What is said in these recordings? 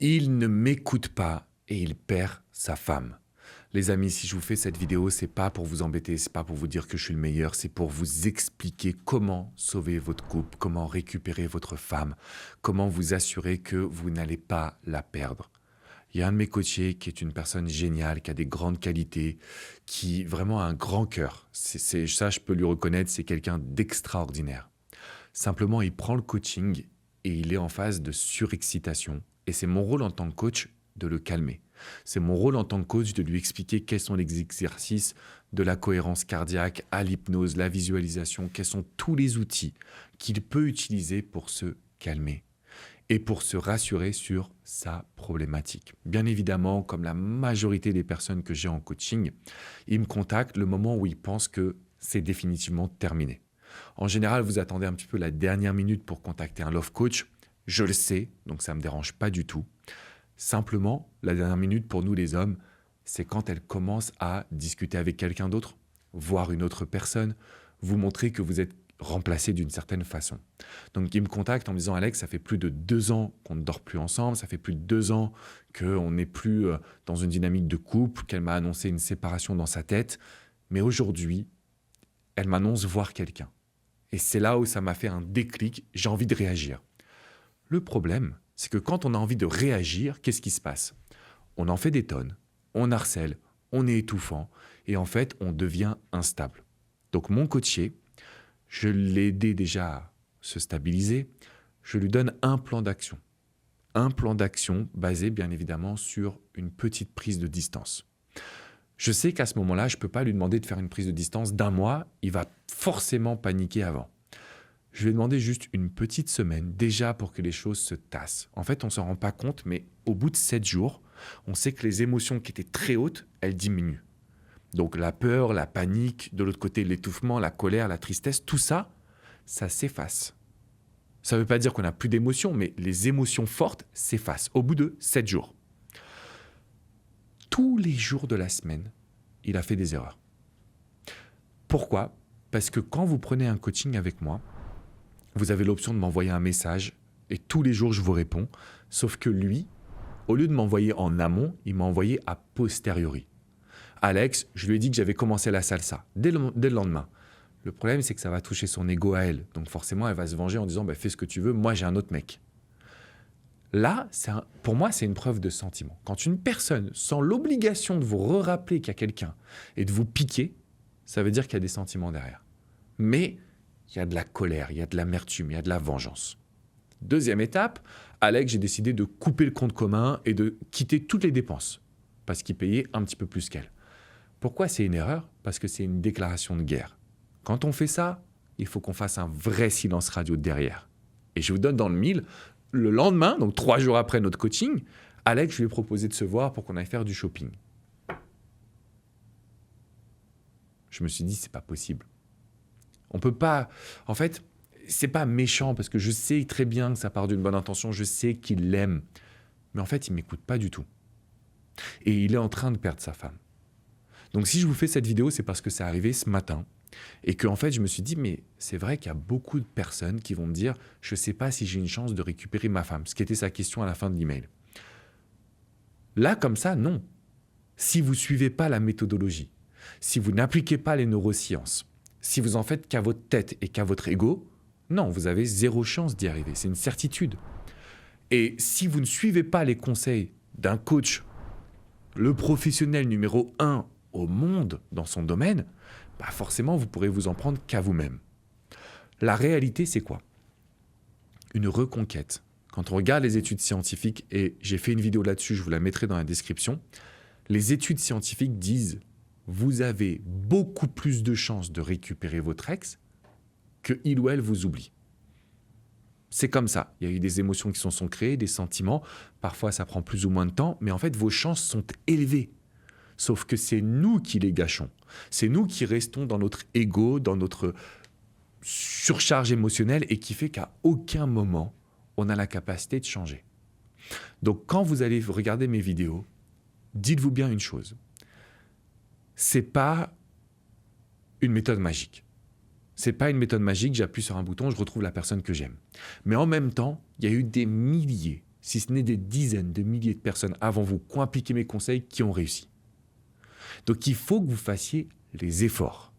Il ne m'écoute pas et il perd sa femme. Les amis, si je vous fais cette vidéo, c'est pas pour vous embêter, c'est pas pour vous dire que je suis le meilleur, c'est pour vous expliquer comment sauver votre couple, comment récupérer votre femme, comment vous assurer que vous n'allez pas la perdre. Il y a un de mes coachés qui est une personne géniale, qui a des grandes qualités, qui vraiment a un grand cœur. Ça, je peux lui reconnaître, c'est quelqu'un d'extraordinaire. Simplement, il prend le coaching et il est en phase de surexcitation. Et c'est mon rôle en tant que coach de le calmer. C'est mon rôle en tant que coach de lui expliquer quels sont les exercices de la cohérence cardiaque à l'hypnose, la visualisation, quels sont tous les outils qu'il peut utiliser pour se calmer et pour se rassurer sur sa problématique. Bien évidemment, comme la majorité des personnes que j'ai en coaching, ils me contactent le moment où ils pensent que c'est définitivement terminé. En général, vous attendez un petit peu la dernière minute pour contacter un love coach. Je le sais, donc ça ne me dérange pas du tout. Simplement, la dernière minute pour nous les hommes, c'est quand elle commence à discuter avec quelqu'un d'autre, voir une autre personne, vous montrer que vous êtes remplacé d'une certaine façon. Donc il me contacte en me disant « Alex, ça fait plus de 2 ans qu'on ne dort plus ensemble, ça fait plus de 2 ans qu'on n'est plus dans une dynamique de couple, qu'elle m'a annoncé une séparation dans sa tête, mais aujourd'hui, elle m'annonce voir quelqu'un. Et c'est là où ça m'a fait un déclic, j'ai envie de réagir. » Le problème, c'est que quand on a envie de réagir, qu'est-ce qui se passe? On en fait des tonnes, on harcèle, on est étouffant et en fait, on devient instable. Donc mon coaché, je l'ai aidé déjà à se stabiliser, je lui donne un plan d'action. Un plan d'action basé bien évidemment sur une petite prise de distance. Je sais qu'à ce moment-là, je ne peux pas lui demander de faire une prise de distance d'1 mois, il va forcément paniquer avant. Je lui ai demandé juste une petite semaine déjà pour que les choses se tassent. En fait, on ne s'en rend pas compte, mais au bout de 7 jours, on sait que les émotions qui étaient très hautes, elles diminuent. Donc la peur, la panique, de l'autre côté l'étouffement, la colère, la tristesse, tout ça, ça s'efface. Ça ne veut pas dire qu'on n'a plus d'émotions, mais les émotions fortes s'effacent au bout de 7 jours. Tous les jours de la semaine, il a fait des erreurs. Pourquoi? Parce que quand vous prenez un coaching avec moi, vous avez l'option de m'envoyer un message et tous les jours je vous réponds. Sauf que lui, au lieu de m'envoyer en amont, il m'a envoyé a posteriori. Alex, je lui ai dit que j'avais commencé la salsa dès le lendemain. Le problème, c'est que ça va toucher son ego à elle. Donc forcément, elle va se venger en disant fais ce que tu veux, moi j'ai un autre mec. Là, pour moi, c'est une preuve de sentiment. Quand une personne sent l'obligation de vous rappeler qu'il y a quelqu'un et de vous piquer, ça veut dire qu'il y a des sentiments derrière. Mais il y a de la colère, il y a de l'amertume, il y a de la vengeance. Deuxième étape, Alex, j'ai décidé de couper le compte commun et de quitter toutes les dépenses parce qu'il payait un petit peu plus qu'elle. Pourquoi c'est une erreur? Parce que c'est une déclaration de guerre. Quand on fait ça, il faut qu'on fasse un vrai silence radio derrière. Et je vous donne dans le mille, le lendemain, donc 3 jours après notre coaching, Alex, je lui ai proposé de se voir pour qu'on aille faire du shopping. Je me suis dit, c'est pas possible. On peut pas... En fait, c'est pas méchant parce que je sais très bien que ça part d'une bonne intention, je sais qu'il l'aime. Mais en fait, il m'écoute pas du tout. Et il est en train de perdre sa femme. Donc si je vous fais cette vidéo, c'est parce que c'est arrivé ce matin et que en fait, je me suis dit, mais c'est vrai qu'il y a beaucoup de personnes qui vont me dire, je sais pas si j'ai une chance de récupérer ma femme, ce qui était sa question à la fin de l'email. Là, comme ça, non. Si vous suivez pas la méthodologie, si vous n'appliquez pas les neurosciences, si vous en faites qu'à votre tête et qu'à votre ego, non, vous avez 0 chance d'y arriver. C'est une certitude. Et si vous ne suivez pas les conseils d'un coach, le professionnel numéro 1 au monde dans son domaine, forcément, vous pourrez vous en prendre qu'à vous-même. La réalité, c'est quoi? Une reconquête. Quand on regarde les études scientifiques, et j'ai fait une vidéo là-dessus, je vous la mettrai dans la description, les études scientifiques disent vous avez beaucoup plus de chances de récupérer votre ex que il ou elle vous oublie. C'est comme ça. Il y a eu des émotions qui sont créées, des sentiments. Parfois, ça prend plus ou moins de temps, mais en fait, vos chances sont élevées. Sauf que c'est nous qui les gâchons. C'est nous qui restons dans notre ego, dans notre surcharge émotionnelle et qui fait qu'à aucun moment, on a la capacité de changer. Donc, quand vous allez regarder mes vidéos, dites-vous bien une chose. C'est pas une méthode magique. C'est pas une méthode magique, j'appuie sur un bouton, je retrouve la personne que j'aime. Mais en même temps, il y a eu des milliers, si ce n'est des dizaines de milliers de personnes avant vous qui ont appliqué mes conseils, qui ont réussi. Donc il faut que vous fassiez les efforts.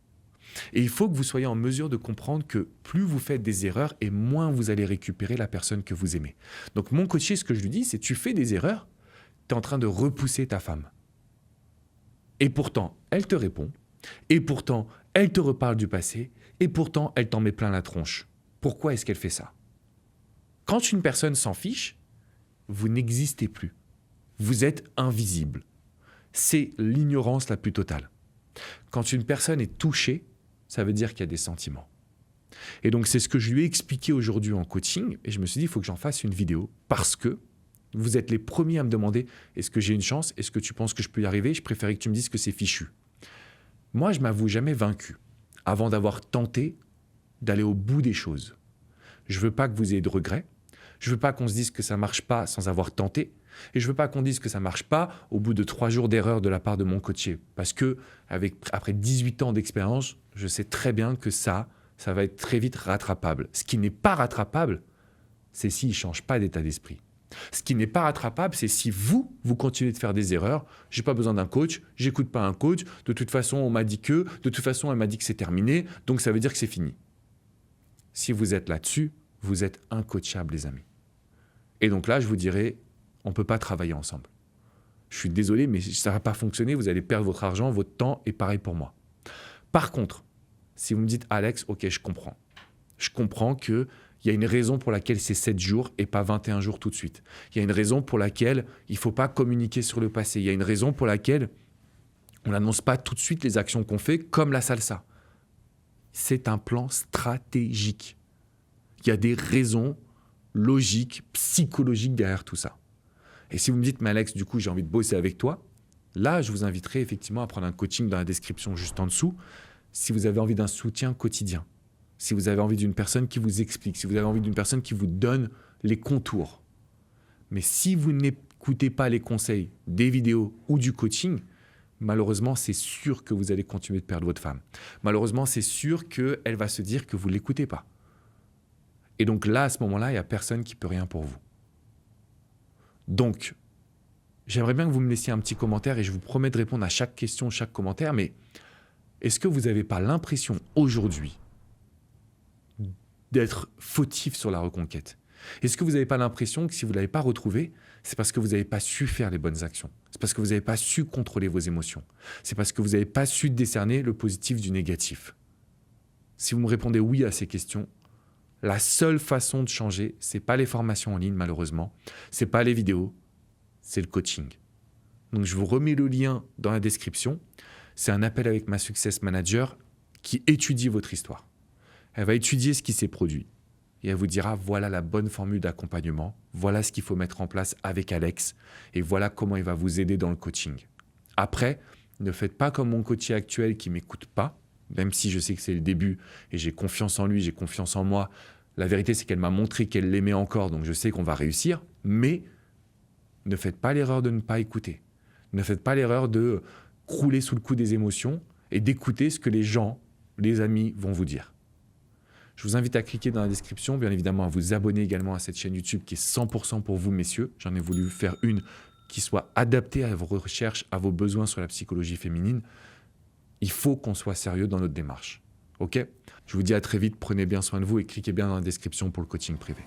Et il faut que vous soyez en mesure de comprendre que plus vous faites des erreurs et moins vous allez récupérer la personne que vous aimez. Donc mon coaché, ce que je lui dis, c'est tu fais des erreurs, tu es en train de repousser ta femme. Et pourtant, elle te répond. Et pourtant, elle te reparle du passé. Et pourtant, elle t'en met plein la tronche. Pourquoi est-ce qu'elle fait ça? Quand une personne s'en fiche, vous n'existez plus. Vous êtes invisible. C'est l'ignorance la plus totale. Quand une personne est touchée, ça veut dire qu'il y a des sentiments. Et donc, c'est ce que je lui ai expliqué aujourd'hui en coaching. Et je me suis dit, il faut que j'en fasse une vidéo parce que vous êtes les premiers à me demander « Est-ce que j'ai une chance? Est-ce que tu penses que je peux y arriver ?» Je préférais que tu me dises que c'est fichu. Moi, je m'avoue jamais vaincu avant d'avoir tenté d'aller au bout des choses. Je ne veux pas que vous ayez de regrets. Je ne veux pas qu'on se dise que ça ne marche pas sans avoir tenté. Et je ne veux pas qu'on dise que ça ne marche pas au bout de 3 jours d'erreur de la part de mon coaché. Parce que après 18 ans d'expérience, je sais très bien que ça va être très vite rattrapable. Ce qui n'est pas rattrapable, c'est s'il ne change pas d'état d'esprit. Ce qui n'est pas rattrapable, c'est si vous continuez de faire des erreurs. J'ai pas besoin d'un coach, j'écoute pas un coach. De toute façon, on m'a dit que, de toute façon, elle m'a dit que c'est terminé, donc ça veut dire que c'est fini. Si vous êtes là-dessus, vous êtes incoachable, les amis. Et donc là, je vous dirais, on ne peut pas travailler ensemble. Je suis désolé, mais ça ne va pas fonctionner. Vous allez perdre votre argent, votre temps, et pareil pour moi. Par contre, si vous me dites, Alex, ok, je comprends. Je comprends qu'il y a une raison pour laquelle c'est 7 jours et pas 21 jours tout de suite. Il y a une raison pour laquelle il ne faut pas communiquer sur le passé. Il y a une raison pour laquelle on n'annonce pas tout de suite les actions qu'on fait, comme la salsa. C'est un plan stratégique. Il y a des raisons logiques, psychologiques derrière tout ça. Et si vous me dites, mais Alex, du coup, j'ai envie de bosser avec toi, là, je vous inviterai effectivement à prendre un coaching dans la description juste en dessous, si vous avez envie d'un soutien quotidien, si vous avez envie d'une personne qui vous explique, si vous avez envie d'une personne qui vous donne les contours. Mais si vous n'écoutez pas les conseils des vidéos ou du coaching, malheureusement, c'est sûr que vous allez continuer de perdre votre femme. Malheureusement, c'est sûr qu'elle va se dire que vous ne l'écoutez pas. Et donc là, à ce moment-là, il n'y a personne qui peut rien pour vous. Donc, j'aimerais bien que vous me laissiez un petit commentaire et je vous promets de répondre à chaque question, chaque commentaire, mais est-ce que vous n'avez pas l'impression aujourd'hui d'être fautif sur la reconquête? Est-ce que vous n'avez pas l'impression que si vous ne l'avez pas retrouvé, c'est parce que vous n'avez pas su faire les bonnes actions? C'est parce que vous n'avez pas su contrôler vos émotions? C'est parce que vous n'avez pas su décerner le positif du négatif? Si vous me répondez oui à ces questions, la seule façon de changer, ce n'est pas les formations en ligne malheureusement, ce n'est pas les vidéos, c'est le coaching. Donc je vous remets le lien dans la description. C'est un appel avec ma Success Manager qui étudie votre histoire. Elle va étudier ce qui s'est produit et elle vous dira voilà la bonne formule d'accompagnement, voilà ce qu'il faut mettre en place avec Alex et voilà comment il va vous aider dans le coaching. Après, ne faites pas comme mon coaché actuel qui ne m'écoute pas, même si je sais que c'est le début et j'ai confiance en lui, j'ai confiance en moi. La vérité, c'est qu'elle m'a montré qu'elle l'aimait encore, donc je sais qu'on va réussir. Mais ne faites pas l'erreur de ne pas écouter. Ne faites pas l'erreur de crouler sous le coup des émotions et d'écouter ce que les gens, les amis vont vous dire. Je vous invite à cliquer dans la description, bien évidemment à vous abonner également à cette chaîne YouTube qui est 100% pour vous, messieurs. J'en ai voulu faire une qui soit adaptée à vos recherches, à vos besoins sur la psychologie féminine. Il faut qu'on soit sérieux dans notre démarche. Ok? Je vous dis à très vite, prenez bien soin de vous et cliquez bien dans la description pour le coaching privé.